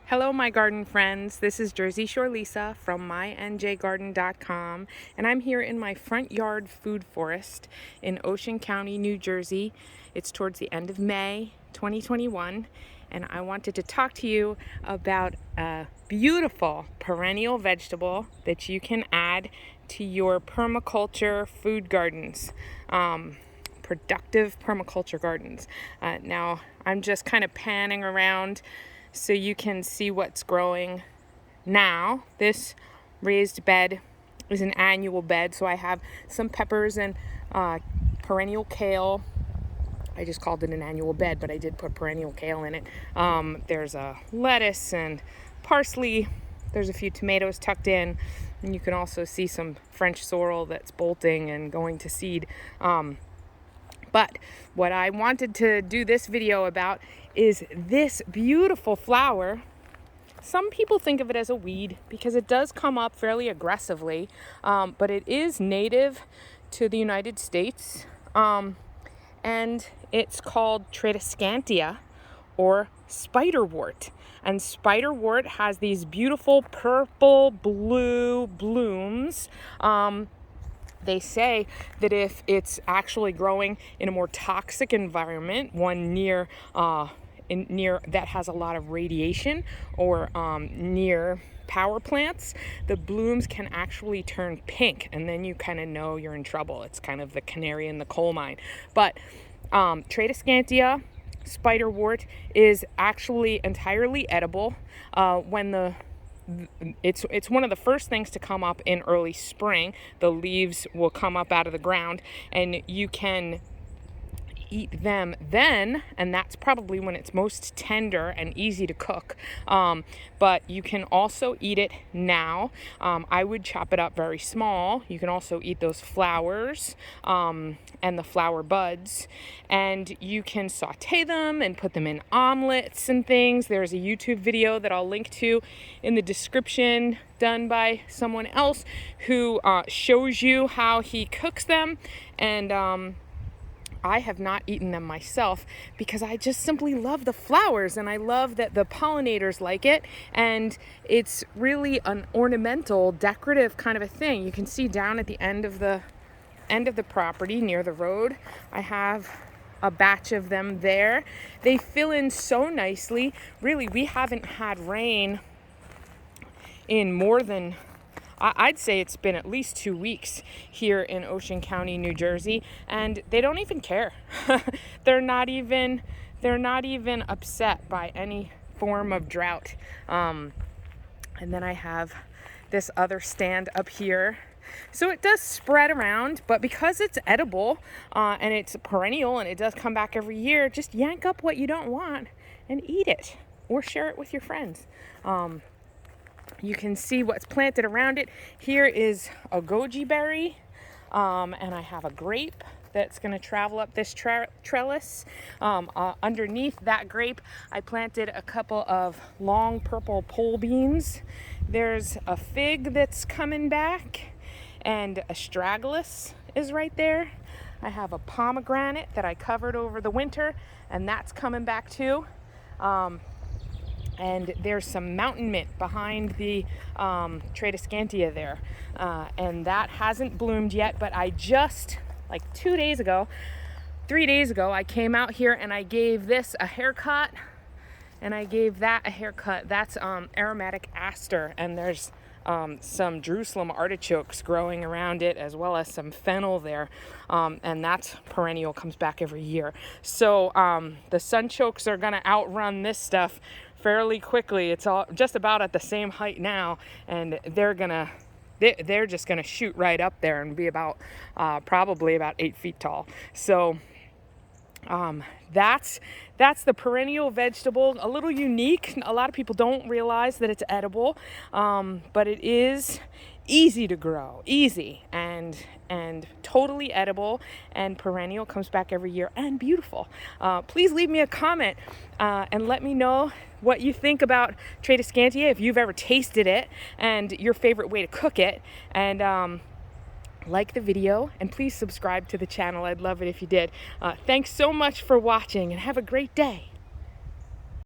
Hello, my garden friends. This is Jersey Shore Lisa from MyNJGarden.com, and I'm here in my front yard food forest in Ocean County, New Jersey. It's towards the end of May 2021, and I wanted to talk to you about a beautiful perennial vegetable that you can add to your permaculture food gardens. Productive permaculture gardens. Now, I'm just kind of panning around so you can see what's growing now. This raised bed is an annual bed, so I have some peppers and perennial kale. I just called it an annual bed, but I did put perennial kale in it. There's a lettuce and parsley. There's a few tomatoes tucked in, and you can also see some French sorrel that's bolting and going to seed. But what I wanted to do this video about is this beautiful flower. Some people think of it as a weed because it does come up fairly aggressively, but it is native to the United States, and it's called Tradescantia or spiderwort. And spiderwort has these beautiful purple blue blooms. They say that if it's actually growing in a more toxic environment, one near that has a lot of radiation, or near power plants, the blooms can actually turn pink, and then you kind of know you're in trouble. It's kind of the canary in the coal mine. But Tradescantia spiderwort is actually entirely edible. It's one of the first things to come up in early spring. The leaves will come up out of the ground, and you can eat them then, and that's probably when it's most tender and easy to cook. But you can also eat it now. I would chop it up very small. You can also eat those flowers and the flower buds, and you can saute them and put them in omelets and things. There's a YouTube video that I'll link to in the description, done by someone else who shows you how he cooks them. And I have not eaten them myself because I just simply love the flowers, and I love that the pollinators like it, and it's really an ornamental, decorative kind of a thing. You can see down at the end of the property near the road, I have a batch of them there. They fill in so nicely. Really, we haven't had rain in more than, I'd say it's been at least 2 weeks here in Ocean County, New Jersey, and they don't even care. They're not even upset by any form of drought. And then I have this other stand up here. So it does spread around, but because it's edible and it's perennial and it does come back every year, just yank up what you don't want and eat it, or share it with your friends. You can see what's planted around it. Here is a goji berry, and I have a grape that's going to travel up this trellis. Underneath that grape, I planted a couple of long purple pole beans. There's a fig that's coming back, and astragalus is right there. I have a pomegranate that I covered over the winter, and that's coming back too. And there's some mountain mint behind the Tradescantia there. And that hasn't bloomed yet, but I just, like 3 days ago, I came out here and I gave this a haircut, and I gave that a haircut. That's aromatic aster, and there's some Jerusalem artichokes growing around it, as well as some fennel there, and that's perennial, comes back every year. So the sunchokes are going to outrun this stuff fairly quickly. It's all just about at the same height now, and they're just gonna shoot right up there and be about probably about 8 feet tall. So that's the perennial vegetable. A little unique. A lot of people don't realize that it's edible, but it is easy to grow, and totally edible, and perennial, comes back every year, and beautiful. Please leave me a comment and let me know what you think about Tradescantia, if you've ever tasted it, and your favorite way to cook it. And like the video, and please subscribe to the channel. I'd love it if you did. Thanks so much for watching, and have a great day.